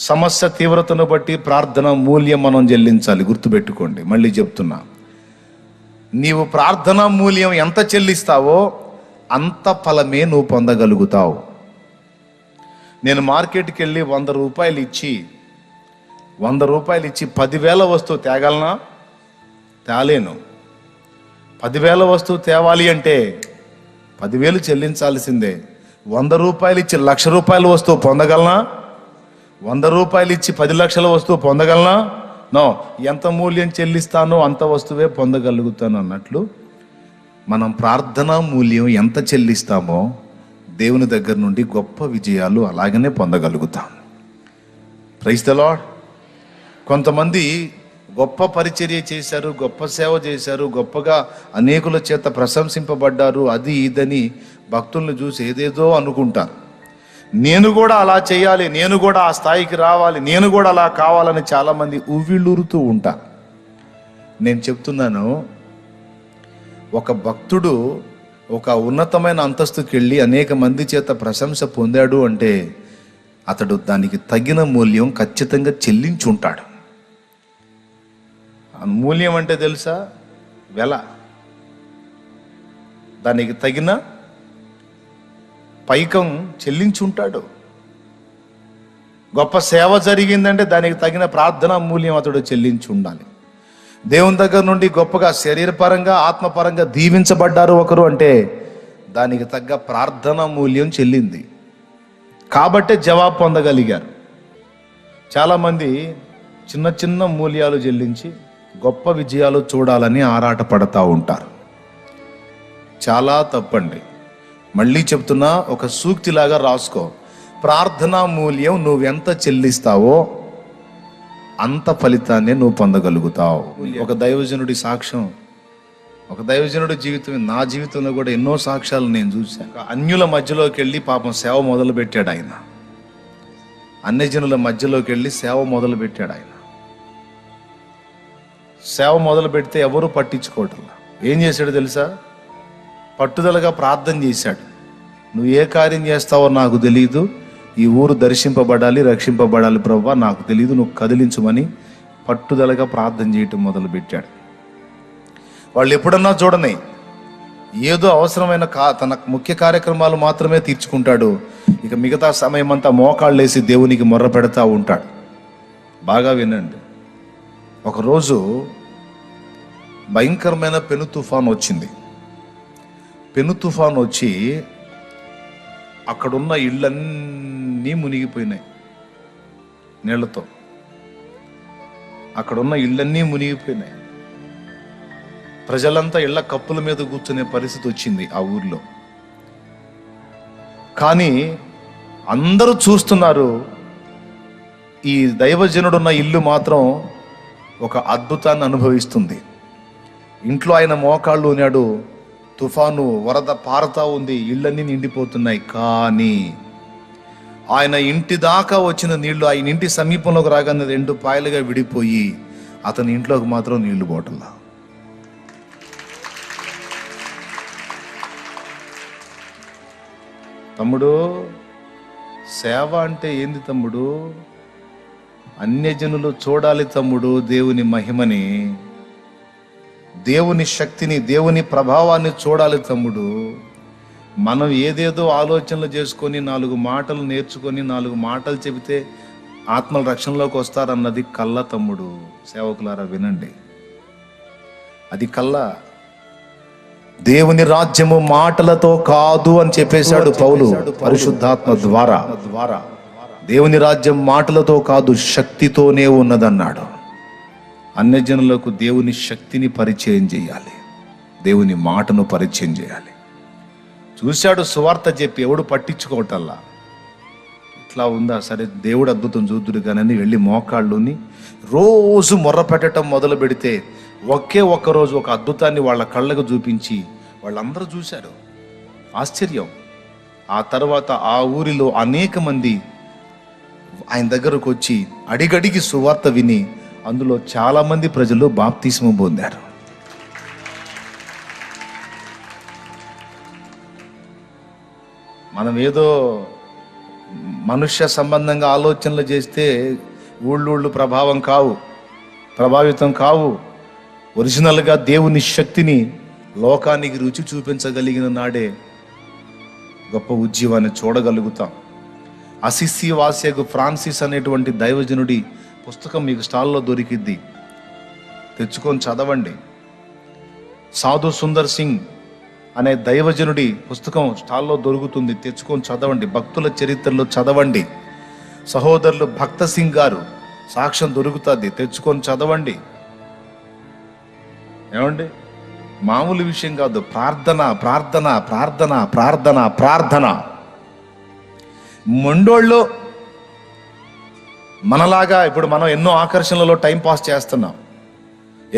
సమస్య తీవ్రతను బట్టి ప్రార్థన మూల్యం మనం చెల్లించాలి. గుర్తుపెట్టుకోండి, మళ్ళీ చెప్తున్నా, నీవు ప్రార్థన మూల్యం ఎంత చెల్లిస్తావో అంత ఫలమే నువ్వు పొందగలుగుతావు. నేను మార్కెట్కి వెళ్ళి 100 రూపాయలు ఇచ్చి 10,000 వస్తువు తేగలనా? తేలేను. 10,000 వస్తువు తేవాలి అంటే 10,000 చెల్లించాల్సిందే. 100 రూపాయలు ఇచ్చి 1,00,000 రూపాయల వస్తువు పొందగలనా? 100 రూపాయలు ఇచ్చి 10 లక్షల వస్తువు పొందగలనా? నో. ఎంత మూల్యం చెల్లిస్తానో అంత వస్తువే పొందగలుగుతాను అన్నట్లు మనం ప్రార్థనా మూల్యం ఎంత చెల్లిస్తామో దేవుని దగ్గర నుండి గొప్ప విజయాలు అలాగనే పొందగలుగుతాం. Praise the lord. కొంతమంది గొప్ప పరిచర్య చేశారు, గొప్ప సేవ చేశారు, గొప్పగా అనేకుల చేత ప్రశంసింపబడ్డారు, అది ఇదని భక్తులను చూసి ఏదేదో అనుకుంటారు. నేను కూడా అలా చేయాలి, నేను కూడా ఆ స్థాయికి రావాలి, నేను కూడా అలా కావాలని చాలామంది ఉవ్విళ్ళూరుతూ ఉంటారు. నేను చెప్తున్నాను, ఒక భక్తుడు ఒక ఉన్నతమైన అంతస్తుకి వెళ్ళి అనేక మంది చేత ప్రశంస పొందాడు అంటే అతడు దానికి తగిన మూల్యం ఖచ్చితంగా చెల్లించుంటాడు. మూల్యం అంటే తెలుసా? వెల. దానికి తగిన పైకం చెల్లించుంటాడు. గొప్ప సేవ జరిగిందంటే దానికి తగిన ప్రార్థనా మూల్యం అతడు చెల్లించి ఉండాలి. దేవుని దగ్గర నుండి గొప్పగా శరీరపరంగా ఆత్మపరంగా దీవించబడ్డారు ఒకరు అంటే దానికి తగ్గ ప్రార్థనా మూల్యం చెల్లింది కాబట్టే జవాబు పొందగలిగారు. చాలామంది చిన్న చిన్న మూల్యాలు చెల్లించి గొప్ప విజయాలు చూడాలని ఆరాట పడతా ఉంటారు. చాలా తప్పండి. మళ్ళీ చెప్తున్నా, ఒక సూక్తిలాగా రాసుకో. ప్రార్థనా మూల్యం నువ్వెంత చెల్లిస్తావో అంత ఫలితాన్ని నువ్వు పొందగలుగుతావు. ఒక దైవజనుడి సాక్ష్యం, ఒక దైవజనుడి జీవితం, నా జీవితంలో కూడా ఎన్నో సాక్ష్యాలు నేను చూశాను. అన్యుల మధ్యలోకి వెళ్ళి పాపం సేవ మొదలు పెట్టాడు ఆయన. అన్యజనుల మధ్యలోకి వెళ్ళి సేవ మొదలు పెట్టాడు ఆయన. సేవ మొదలు పెడితే ఎవరు పట్టించుకోవటం. ఏం చేశాడు తెలుసా? పట్టుదలగా ప్రార్థన చేశాడు. నువ్వు ఏ కార్యం చేస్తావో నాకు తెలియదు, ఈ ఊరు దర్శింపబడాలి, రక్షింపబడాలి ప్రభువా, నాకు తెలియదు, నువ్వు కదిలించమని పట్టుదలగా ప్రార్థన చేయటం మొదలుపెట్టాడు. వాళ్ళు ఎప్పుడన్నా చూడని ఏదో అవసరమైన తన ముఖ్య కార్యక్రమాలు మాత్రమే తీర్చుకుంటాడు. ఇక మిగతా సమయం అంతా మోకాళ్ళు వేసి దేవునికి మొర్ర పెడతా ఉంటాడు. బాగా వినండి. ఒకరోజు భయంకరమైన పెను తుఫాన్ వచ్చింది. పెను తుఫాన్ వచ్చి అక్కడున్న ఇళ్ళన్నీ మునిగిపోయినాయి నీళ్లతో. అక్కడున్న ఇళ్ళన్నీ మునిగిపోయినాయి. ప్రజలంతా ఇళ్ల కప్పుల మీద కూర్చునే పరిస్థితి వచ్చింది ఆ ఊర్లో. కానీ అందరూ చూస్తున్నారు, ఈ దైవజనుడున్న ఇల్లు మాత్రం ఒక అద్భుతాన్ని అనుభవిస్తుంది. ఇంట్లో ఆయన మోకాళ్ళు ఉన్నాడు, తుఫాను వరద పారుతా ఉంది, ఇళ్ళన్నీ నిండిపోతున్నాయి. కానీ ఆయన ఇంటి దాకా వచ్చిన నీళ్లు ఆయన ఇంటి సమీపంలోకి రాగానే 2 పాయలుగా విడిపోయి అతని ఇంట్లోకి మాత్రం నీళ్లు పోవట్లా. తమ్ముడు, సేవ అంటే ఏంది తమ్ముడు? అన్యజనులు చూడాలి తమ్ముడు దేవుని మహిమని, దేవుని శక్తిని, దేవుని ప్రభావాన్ని చూడాలి తమ్ముడు. మనం ఏదేదో ఆలోచనలు చేసుకొని 4 మాటలు నేర్చుకొని 4 మాటలు చెబితే ఆత్మల రక్షణలోకి వస్తారన్నది కళ్ళ తమ్ముడు. సేవకులారా వినండి, అది కళ్ళ. దేవుని రాజ్యము మాటలతో కాదు అని చెప్పేశాడు పౌలు పరిశుద్ధాత్మ ద్వారా. దేవుని రాజ్యం మాటలతో కాదు శక్తితోనే ఉన్నదన్నాడు. అన్యజనులకు దేవుని శక్తిని పరిచయం చేయాలి, దేవుని మాటను పరిచయం చేయాలి. చూశాడు, సువార్త చెప్పి ఎవడు పట్టించుకోవటల్లా. ఇట్లా ఉందా, సరే దేవుడు అద్భుతం చూద్దుడు కానీ వెళ్ళి మోకాళ్ళుని రోజు మొర్ర పెట్టడం మొదలు పెడితే ఒకే ఒక్కరోజు ఒక అద్భుతాన్ని వాళ్ళ కళ్ళకు చూపించి వాళ్ళందరూ చూశారు. ఆశ్చర్యం. ఆ తర్వాత ఆ ఊరిలో అనేక మంది ఆయన దగ్గరకు వచ్చి అడిగడిగి సువార్త విని అందులో చాలా మంది ప్రజలు బాప్తిస్మం పొందారు. మనం ఏదో మనుష్య సంబంధంగా ఆలోచనలు చేస్తే ఊళ్ళూళ్ళు ప్రభావితం కావు. ఒరిజినల్గా దేవుని శక్తిని లోకానికి రుచి చూపించగలిగిన నాడే గొప్ప ఉజ్జీవాన్ని చూడగలుగుతాం. అసిసి వాసియకు ఫ్రాన్సిస్ అనేటువంటి దైవజనుడి పుస్తకం మీకు స్టాల్లో దొరికిద్ది, తెచ్చుకొని చదవండి. సాధు సుందర్ సింగ్ అనే దైవజనుడి పుస్తకం స్టాల్లో దొరుకుతుంది, తెచ్చుకొని చదవండి. భక్తుల చరిత్రలో చదవండి. సహోదరులు భక్త సింగ్ గారు సాక్ష్యం దొరుకుతుంది, తెచ్చుకొని చదవండి. ఏమండి, మామూలు విషయం కాదు. ప్రార్థన ప్రార్థన ప్రార్థన ప్రార్థన ప్రార్థన. మొండోళ్ళు మనలాగా ఇప్పుడు మనం ఎన్నో ఆకర్షణలలో టైం పాస్ చేస్తున్నాం,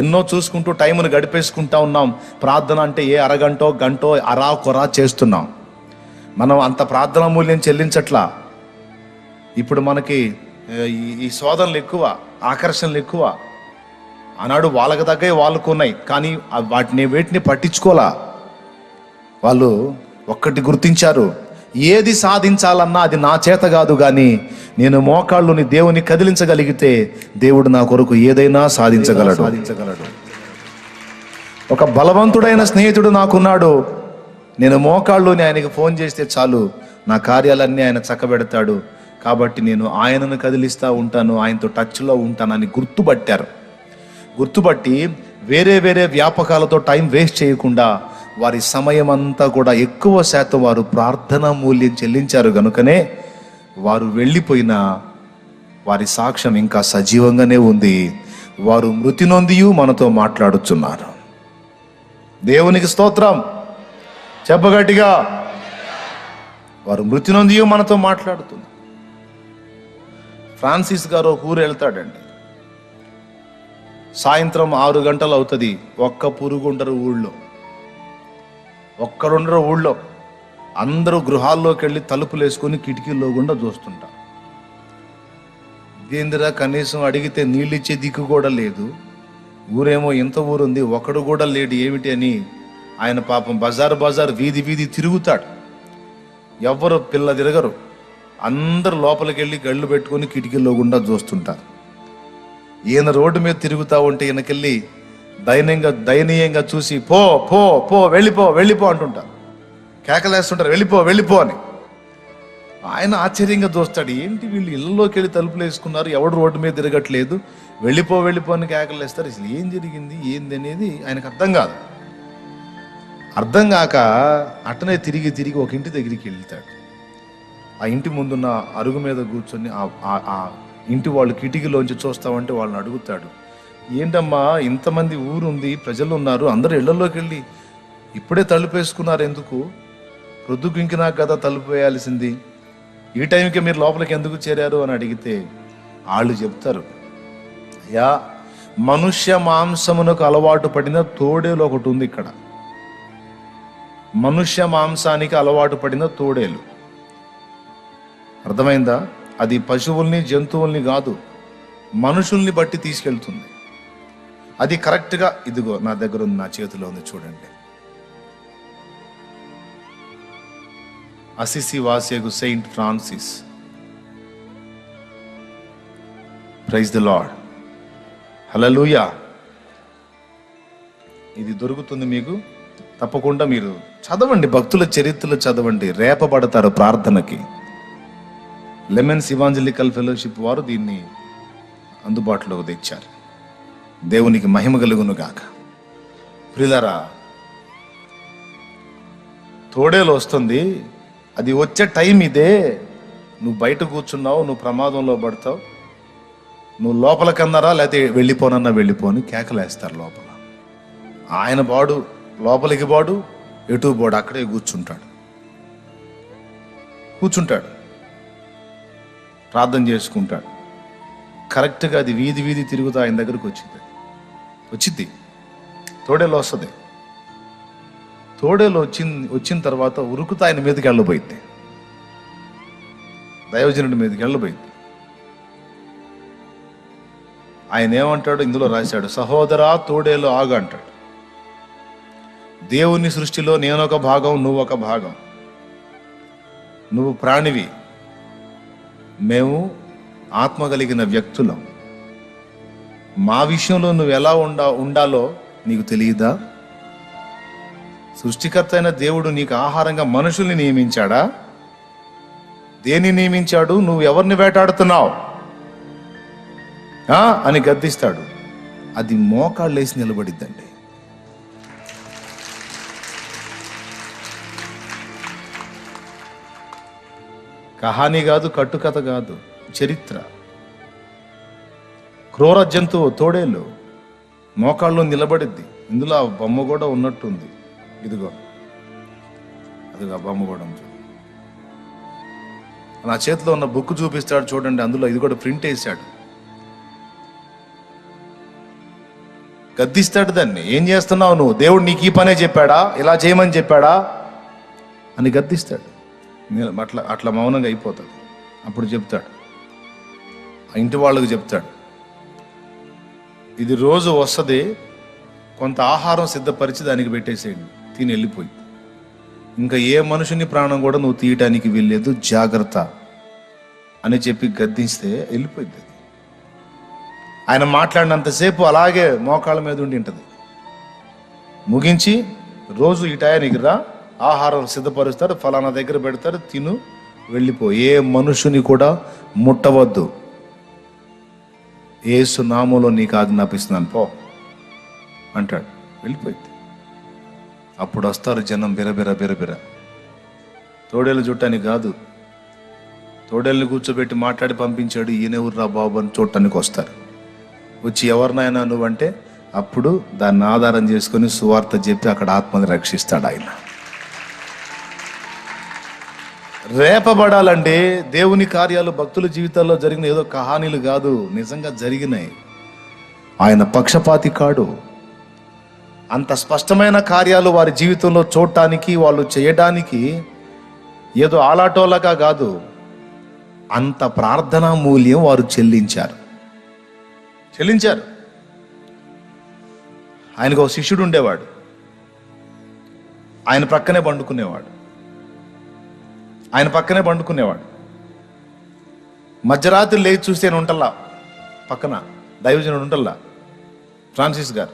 ఎన్నో చూసుకుంటూ టైంను గడిపేసుకుంటా ఉన్నాం. ప్రార్థన అంటే ఏ అరగంటో గంటో అరా కొరా చేస్తున్నాం. మనం అంత ప్రార్థన మూల్యం చెల్లించట్లా. ఇప్పుడు మనకి ఈ శోధనలు ఎక్కువ, ఆకర్షణలు ఎక్కువ. ఆనాడు వాళ్ళకి తగ్గ వాళ్ళకు ఉన్నాయి, కానీ వేటిని పట్టించుకోలా. వాళ్ళు ఒక్కటి గుర్తించారు, ఏది సాధించాలన్నా అది నా చేత కాదు, కానీ నేను మోకాళ్ళుని దేవుని కదిలించగలిగితే దేవుడు నా కొరకు ఏదైనా సాధించగలడు. ఒక బలవంతుడైన స్నేహితుడు నాకున్నాడు. నేను మోకాళ్ళుని ఆయనకి ఫోన్ చేస్తే చాలు, నా కార్యాలన్నీ ఆయన చక్కబెడతాడు. కాబట్టి నేను ఆయనను కదిలిస్తూ ఉంటాను, ఆయనతో టచ్లో ఉంటానని గుర్తుబట్టి వేరే వేరే వ్యాపకాలతో టైం వేస్ట్ చేయకుండా వారి సమయం అంతా కూడా ఎక్కువ శాతం వారు ప్రార్థనా మూల్యం చెల్లించారు. గనుకనే వారు వెళ్ళిపోయిన వారి సాక్ష్యం ఇంకా సజీవంగానే ఉంది. వారు మృతి నొందియు మనతో మాట్లాడుచున్నారు. దేవునికి స్తోత్రం చెప్పగట్టిగా. వారు మృతి నొందియు మనతో మాట్లాడుతున్నారు. ఫ్రాన్సిస్ గారు ఒక ఊరు వెళ్తాడండి. సాయంత్రం 6 గంటలు అవుతుంది. ఒక్క పురుగుండరు ఊళ్ళో, ఒక్కరుండరు ఊళ్ళో. అందరూ గృహాల్లోకి వెళ్ళి తలుపులు వేసుకొని కిటికీల్లో గుండా చూస్తుంటారు. ఇదేందిరా, కనీసం అడిగితే నీళ్ళు ఇచ్చే దిక్కు కూడా లేదు. ఊరేమో ఇంత ఊరుంది, ఒకడు కూడా లేడు, ఏమిటి అని ఆయన పాపం బజార్ వీధి తిరుగుతాడు. ఎవ్వరు పిల్ల తిరగరు. అందరు లోపలికి వెళ్ళి గళ్ళు పెట్టుకొని కిటికీల్లో గుండా చూస్తుంటారు. ఈయన రోడ్డు మీద తిరుగుతూ ఉంటే ఈయనకెళ్ళి దయనీయంగా చూసి పో పో పో వెళ్ళిపో అంటుంటారు, కేకలేస్తుంటారు, వెళ్ళిపో అని. ఆయన ఆశ్చర్యంగా చూస్తాడు, ఏంటి వీళ్ళు ఇళ్ళలోకి వెళ్ళి తలుపులు వేసుకున్నారు, ఎవడు రోడ్డు మీద తిరగట్లేదు, వెళ్ళిపో అని కేకలేస్తారు. అసలు ఏం జరిగింది ఏంది అనేది ఆయనకు అర్థం కాక అట్టనే తిరిగి ఒక ఇంటి దగ్గరికి వెళ్తాడు. ఆ ఇంటి ముందున్న అరుగు మీద కూర్చొని ఆ ఇంటి వాళ్ళు కిటికీలోంచి చూస్తామంటే వాళ్ళని అడుగుతాడు, ఏంటమ్మా ఇంతమంది ఊరుంది, ప్రజలు ఉన్నారు, అందరూ ఇళ్లలోకి వెళ్ళి ఇప్పుడే తలుపు వేసుకున్నారు, ఎందుకు? ప్రొద్దుకింకినాక కదా తలుపు వేయాల్సింది, ఈ టైంకి మీరు లోపలికి ఎందుకు చేరారు అని అడిగితే వాళ్ళు చెప్తారు, అయ్యా మనుష్య మాంసమునకు అలవాటు పడిన తోడేలు ఒకటి ఉంది ఇక్కడ. మనుష్య మాంసానికి అలవాటు పడిన తోడేలు, అర్థమైందా? అది పశువుల్ని జంతువుల్ని కాదు, మనుషుల్ని బట్టి తీసుకెళ్తుంది. అది కరెక్ట్గా ఇదిగో నా దగ్గర ఉంది, నా చేతిలో ఉంది, చూడండి. అసిసి వాసియగు saint Francis. Praise the Lord, hallelujah. ఇది దొరుకుతుంది మీకు, తప్పకుండా మీరు చదవండి, భక్తుల చరిత్రలు చదవండి, రేపబడతారు ప్రార్థనకి. లెమన్స్ ఇవాంజలికల్ ఫెలోషిప్ వారు దీన్ని అందుబాటులోకి తెచ్చారు. దేవునికి మహిమ కలుగును గాక. ప్రియులారా, తోడేలు వస్తుంది, అది వచ్చే టైం ఇదే. నువ్వు బయట కూర్చున్నావు, నువ్వు ప్రమాదంలో పడతావు, నువ్వు లోపలికన్నారా లేకపోతే వెళ్ళిపోని కేకలేస్తారు లోపల. ఆయన బాడు లోపలికి బాడు, ఎటు బాడు, అక్కడే కూర్చుంటాడు. ప్రార్థన చేసుకుంటాడు. కరెక్ట్గా అది వీధి తిరుగుతూ ఆయన దగ్గరకు వచ్చింది. తోడేలు వస్తుంది. తోడేలు వచ్చిన తర్వాత ఉరుకుతా ఆయన మీదకి వెళ్ళబోయింది, దైవజనుడి మీదకి వెళ్ళబోయింది. ఆయన ఏమంటాడు, ఇందులో రాశాడు, సహోదరా తోడేలు ఆగు అంటాడు. దేవుని సృష్టిలో నేనొక భాగం, నువ్వు ఒక భాగం. నువ్వు ప్రాణివి, మేము ఆత్మ కలిగిన వ్యక్తులం. మా విషయంలో నువ్వు ఎలా ఉండాలో నీకు తెలియదా? సృష్టికర్త అయిన దేవుడు నీకు ఆహారంగా మనుషుల్ని నియమించాడా? దేన్ని నియమించాడు? నువ్వు ఎవరిని వేటాడుతున్నావు అని గద్దిస్తాడు. అది మోకాళ్ళు వేసి నిలబడిద్దండి. కహానీ కాదు, కట్టుకథ కాదు, చరిత్ర. క్రూర జంతువు తోడేళ్ళు మోకాళ్ళు నిలబడిద్ది. ఇందులో ఆ బొమ్మ కూడా ఉన్నట్టుంది. ఇదిగో అదిగో ఆ బొమ్మ కూడా ఉంది. నా చేతిలో ఉన్న బుక్ చూపిస్తాడు చూడండి, అందులో ఇది కూడా ప్రింట్ వేసాడు. గద్దిస్తాడు దాన్ని. ఏం చేస్తున్నావు నువ్వు? దేవుడు నీకు ఈ పనే చెప్పాడా? ఇలా చేయమని చెప్పాడా అని గద్దిస్తాడు. అట్లా మౌనంగా అయిపోతాడు. అప్పుడు చెప్తాడు, ఆ ఇంటి వాళ్ళకు చెప్తాడు, ఇది రోజు వస్తుంది, కొంత ఆహారం సిద్ధపరిచి దానికి పెట్టేసేయండి, తిని వెళ్ళిపోయి. ఇంకా ఏ మనుషుని ప్రాణం కూడా నువ్వు తీయటానికి వెళ్ళలేదు, జాగ్రత్త అని చెప్పి గద్దిస్తే వెళ్ళిపోయింది. ఆయన మాట్లాడినంతసేపు అలాగే మోకాళ్ళ మీద ఉండి ఉంటుంది. ముగించి రోజు ఈ టయానికి రా, ఆహారం సిద్ధపరుస్తారు, ఫలానా దగ్గర పెడతారు, తిను, వెళ్ళిపో, ఏ మనుషుని కూడా ముట్టవద్దు, యేసు నామములో నీకు ఆజ్ఞాపిస్తున్నాను పో అంటాడు. వెళ్ళిపోయింది. అప్పుడు వస్తారు జనం బిరబిర. తోడేళ్ళు చుట్టానికి కాదు, తోడేళ్ళని కూర్చోబెట్టి మాట్లాడి పంపించాడు. ఈయనెవర్రా బాబు అని చూడటానికి వస్తారు. వచ్చి ఎవరినైనా నువ్వంటే అప్పుడు దాన్ని ఆధారం చేసుకొని సువార్త చెప్పి అక్కడ ఆత్మని రక్షిస్తాడు ఆయన. రేపబడాలంటే దేవుని కార్యాలు భక్తుల జీవితాల్లో జరిగిన ఏదో కహానీలు కాదు, నిజంగా జరిగినాయి. ఆయన పక్షపాతి కాడు. అంత స్పష్టమైన కార్యాలు వారి జీవితంలో చూడటానికి, వాళ్ళు చేయడానికి ఏదో ఆలాటోలాగా కాదు, అంత ప్రార్థనా మూల్యం వారు చెల్లించారు. ఆయనకు ఒక శిష్యుడు ఉండేవాడు. ఆయన పక్కనే పండుకునేవాడు. మధ్యరాత్రి లేచి చూస్తే నేను ఉంటల్లా, పక్కన దైవజనుడు ఉంటల్లా, ఫ్రాన్సిస్ గారు.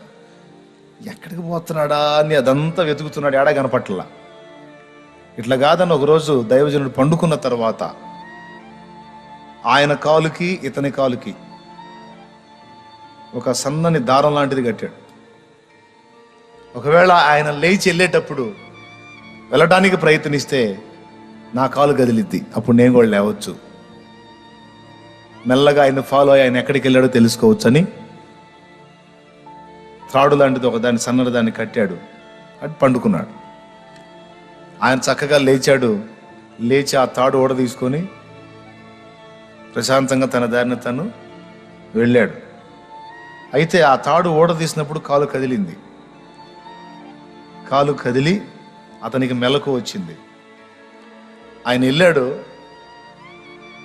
ఎక్కడికి పోతున్నాడా అని అదంతా వెతుకుతున్నాడు, ఏడా కనపట్లా. ఇట్లా కాదని ఒకరోజు దైవజనుడు పండుకున్న తర్వాత ఆయన కాలుకి ఇతని కాలుకి ఒక సన్నని దారం లాంటిది కట్టాడు. ఒకవేళ ఆయన లేచి వెళ్ళేటప్పుడు వెళ్ళడానికి ప్రయత్నిస్తే నా కాలు కదిలిద్ది, అప్పుడు నేను కూడా లేవచ్చు. మెల్లగా ఆయన ఫాలో అయ్యి ఆయన ఎక్కడికి వెళ్ళాడో తెలుసుకోవచ్చు అని త్రాడు లాంటిది ఒక దాన్ని సన్నని దాన్ని కట్టాడు. అటు పండుకున్నాడు. ఆయన చక్కగా లేచి ఆ తాడు ఓడ తీసుకొని ప్రశాంతంగా తన దారిని తను వెళ్ళాడు. అయితే ఆ తాడు ఓడ తీసినప్పుడు కాలు కదిలి అతనికి మెలకు వచ్చింది. ఆయన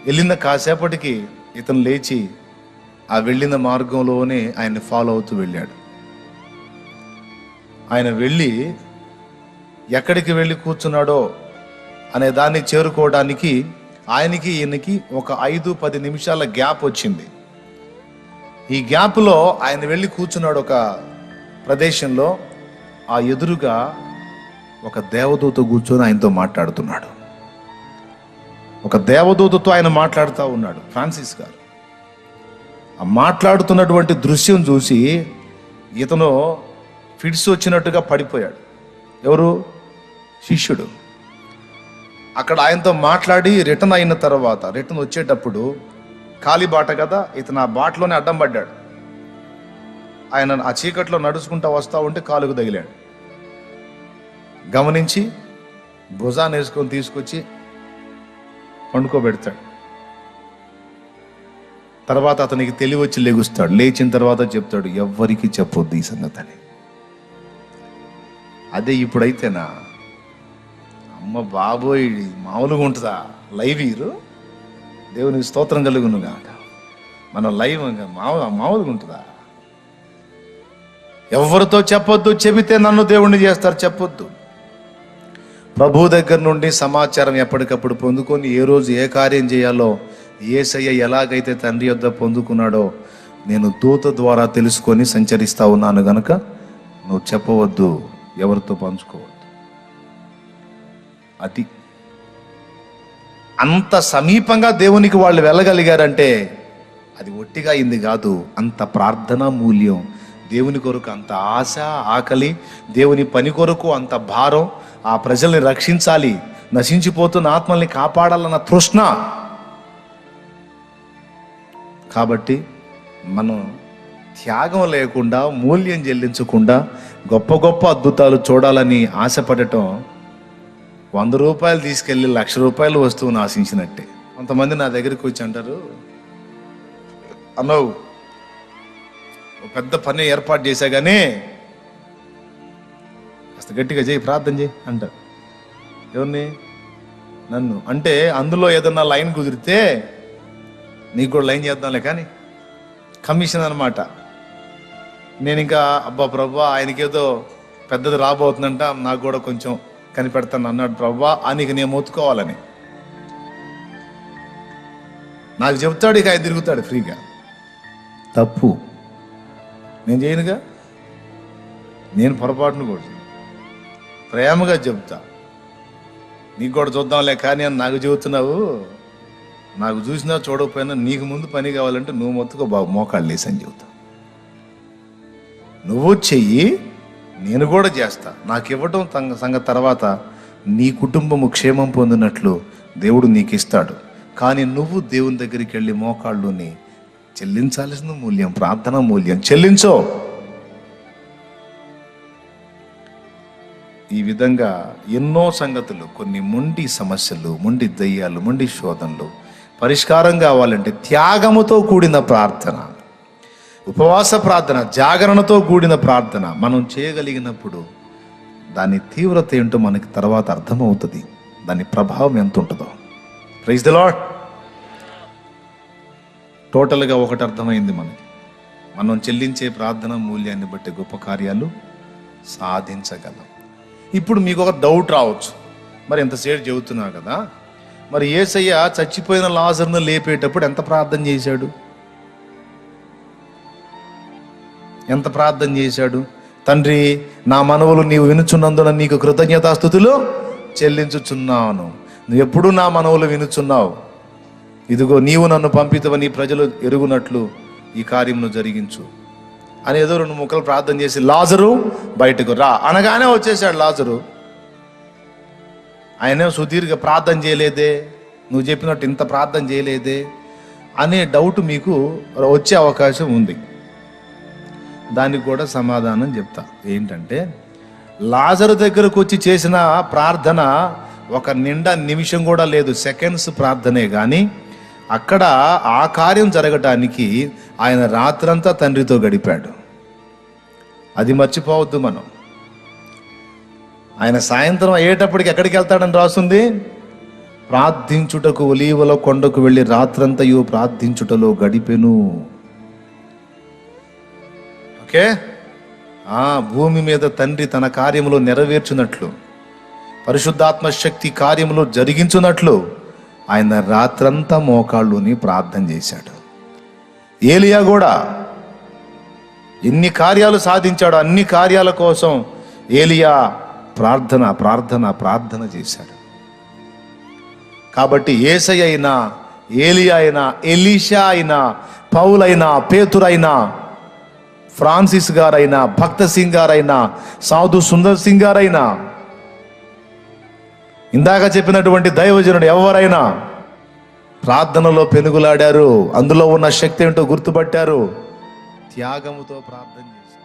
వెళ్ళిన కాసేపటికి ఇతను లేచి ఆ వెళ్ళిన మార్గంలోనే ఆయన్ని ఫాలో అవుతూ వెళ్ళాడు. ఆయన ఎక్కడికి వెళ్ళి కూర్చున్నాడో అనే దాన్ని చేరుకోవడానికి ఈయనకి ఒక 5-10 నిమిషాల గ్యాప్ వచ్చింది. ఈ గ్యాప్లో ఆయన వెళ్ళి కూర్చున్నాడు ఒక ప్రదేశంలో. ఆ ఎదురుగా ఒక దేవదూత కూర్చొని ఆయనతో మాట్లాడుతున్నాడు. ఒక దేవదూతతో ఆయన మాట్లాడుతూ ఉన్నాడు ఫ్రాన్సిస్ గారు. ఆ మాట్లాడుతున్నటువంటి దృశ్యం చూసి ఇతను ఫిట్స్ వచ్చినట్టుగా పడిపోయాడు. ఎవరు? శిష్యుడు. అక్కడ ఆయనతో మాట్లాడి రిటర్న్ వచ్చేటప్పుడు ఖాళీ బాట కదా, ఇతను ఆ బాటలోనే అడ్డం పడ్డాడు. ఆయన ఆ చీకట్లో నడుచుకుంటూ వస్తూ ఉంటే కాలుకు తగిలాడు. గమనించి భుజాన్ని వేసుకొని తీసుకొచ్చి పండుకోబెడతాడు. తర్వాత అతనికి తెలివచ్చి లెగుస్తాడు. లేచిన తర్వాత చెప్తాడు, ఎవ్వరికి చెప్పొద్దు ఈ సంగతి అని. అదే ఇప్పుడైతేనా, అమ్మ బాబోయ్ మామూలుగా ఉంటుందా? లైవ్ హీరో దేవునికి స్తోత్రం కలుగును కాక. మన లైవ్ మామూలుగా ఉంటుందా? ఎవరితో చెప్పొద్దు, చెబితే నన్ను దేవుణ్ణి చేస్తారు, చెప్పొద్దు. ప్రభు దగ్గర నుండి సమాచారం ఎప్పటికప్పుడు పొందుకొని ఏ రోజు ఏ కార్యం చేయాలో యేసయ్య ఎలాగైతే తండ్రి యొద్ద పొందుకున్నాడో నేను దూత ద్వారా తెలుసుకొని సంచరిస్తా ఉన్నాను గనుక నువ్వు చెప్పవద్దు, ఎవరితో పంచుకోవద్దు. అది అంత సమీపంగా దేవునికి వాళ్ళు వెళ్ళగలిగారంటే అది ఒట్టిగా అయింది కాదు. అంత ప్రార్థనా మూల్యం, దేవుని కొరకు అంత ఆశ, ఆకలి, దేవుని పని కొరకు అంత భారం, ఆ ప్రజల్ని రక్షించాలి, నశించిపోతున్న ఆత్మల్ని కాపాడాలన్న తృష్ణ. కాబట్టి మనం త్యాగం లేకుండా, మూల్యం చెల్లించకుండా గొప్ప గొప్ప అద్భుతాలు చూడాలని ఆశపడటం 100 రూపాయలు తీసుకెళ్ళి 1,00,000 రూపాయలు వస్తువును ఆశించినట్టే. కొంతమంది నా దగ్గరికి వచ్చి అంటారు, అన్నో పెద్ద పని ఏర్పాటు చేశా కానీ కాస్త గట్టిగా చేయి, ప్రార్థన చేయి అంటారు. ఎవరిని? నన్ను. అంటే అందులో ఏదన్నా లైన్ కుదిరితే నీకు కూడా లైన్ చేద్దాంలే కానీ కమిషన్ అనమాట. నేను ఇంకా అబ్బా ప్రభా ఆయనకేదో పెద్దది రాబోతుందంట, నాకు కూడా కొంచెం కనిపెడతాను అన్నాడు ప్రభా ఆయనకి నేను మొత్తుకోవాలని నాకు చెప్తాడు. ఇక ఆయన తిరుగుతాడు ఫ్రీగా. తప్పు నేను చేయనుగా, నేను పొరపాటును కూడా ప్రేమగా చెప్తా. నీకు కూడా చూద్దాంలే కానీ అని నాకు చెబుతున్నావు. నాకు చూసినా చూడకపోయినా నీకు ముందు పని కావాలంటే నువ్వు మొత్తుకో బాబు, మోకాళ్ళు లేసి అని చెబుతా. నువ్వు చెయ్యి, నేను కూడా చేస్తా. నాకు ఇవ్వటం సంగతి తర్వాత నీ కుటుంబము క్షేమం పొందినట్లు దేవుడు నీకు ఇస్తాడు. కానీ నువ్వు దేవుని దగ్గరికి వెళ్ళి మోకాళ్ళుని చెల్లించాల్సిన మూల్యం, ప్రార్థన మూల్యం చెల్లించో. ఈ విధంగా ఎన్నో సంగతులు, కొన్ని మొండి సమస్యలు, మొండి దయ్యాలు, మొండి శోధనలు పరిష్కారం కావాలంటే త్యాగముతో కూడిన ప్రార్థన, ఉపవాస ప్రార్థన, జాగరణతో కూడిన ప్రార్థన మనం చేయగలిగినప్పుడు దాని తీవ్రత ఏంటో మనకి తర్వాత అర్థమవుతుంది, దాని ప్రభావం ఎంత ఉంటుందో. Praise the lord. టోటల్గా ఒకటి అర్థమైంది మనకి, మనం చెల్లించే ప్రార్థన మూల్యాన్ని బట్టి గొప్ప కార్యాలు సాధించగలం. ఇప్పుడు మీకు ఒక డౌట్ రావచ్చు, మరి ఎంతసేపు చెబుతున్నా కదా, మరి యేసయ్య చచ్చిపోయిన లాజరును లేపేటప్పుడు ఎంత ప్రార్థన చేశాడు? ఎంత ప్రార్థన చేశాడు? తండ్రి, నా మనవులు నీవు వినుచున్నందున నీకు కృతజ్ఞతాస్తుతులు చెల్లించుచున్నాను. నువ్వు ఎప్పుడు నా మనవులు వినుచున్నావు. ఇదిగో నీవు నన్ను పంపితవని ప్రజలు ఎరుగునట్లు ఈ కార్యమును జరిగించు అని ఏదో 2 ముక్కలు ప్రార్థన చేసి లాజరు బయటకు రా అనగానే వచ్చేసాడు లాజరు. ఆయనే సుదీర్ఘ ప్రార్థన చేయలేదే, నువ్వు చెప్పినట్టు ఇంత ప్రార్థన చేయలేదే అనే డౌట్ మీకు వచ్చే అవకాశం ఉంది. దానికి కూడా సమాధానం చెప్తా. ఏంటంటే, లాజరు దగ్గరకు వచ్చి చేసిన ప్రార్థన ఒక నిండా నిమిషం కూడా లేదు, సెకండ్స్ ప్రార్థనే. కానీ అక్కడ ఆ కార్యం జరగటానికి ఆయన రాత్రంతా తండ్రితో గడిపాడు. అది మర్చిపోవద్దు మనం. ఆయన సాయంత్రం అయ్యేటప్పటికి ఎక్కడికి వెళ్తాడని రాస్తుంది? ప్రార్థించుటకు ఒలీవల కొండకు వెళ్ళి రాత్రంతయు ప్రార్థించుటలో గడిపెను. ఓకే, భూమి మీద తండ్రి తన కార్యములో నెరవేర్చున్నట్లు, పరిశుద్ధాత్మ శక్తి కార్యములో జరిగించున్నట్లు ఆయన రాత్రంతా మోకాళ్ళుని ప్రార్థన చేశాడు. ఏలియా కూడా ఎన్ని కార్యాలు సాధించాడో అన్ని కార్యాల కోసం ఏలియా ప్రార్థన ప్రార్థన ప్రార్థన చేశాడు. కాబట్టి యేసయ్య అయినా, ఏలియా అయినా, ఎలీషా అయినా, పౌలైనా, పేతురైనా, ఫ్రాన్సిస్ గారైనా, భక్త సింగ్ గారైనా, సాధు సుందర్ సింగ్ గారైనా, ఇందాక చెప్పినటువంటి దైవజనుడు ఎవరైనా ప్రార్థనలో పెనుగులాడారు. అందులో ఉన్న శక్తి ఏంటో గుర్తుపట్టారు, త్యాగముతో ప్రార్థన చేశారు.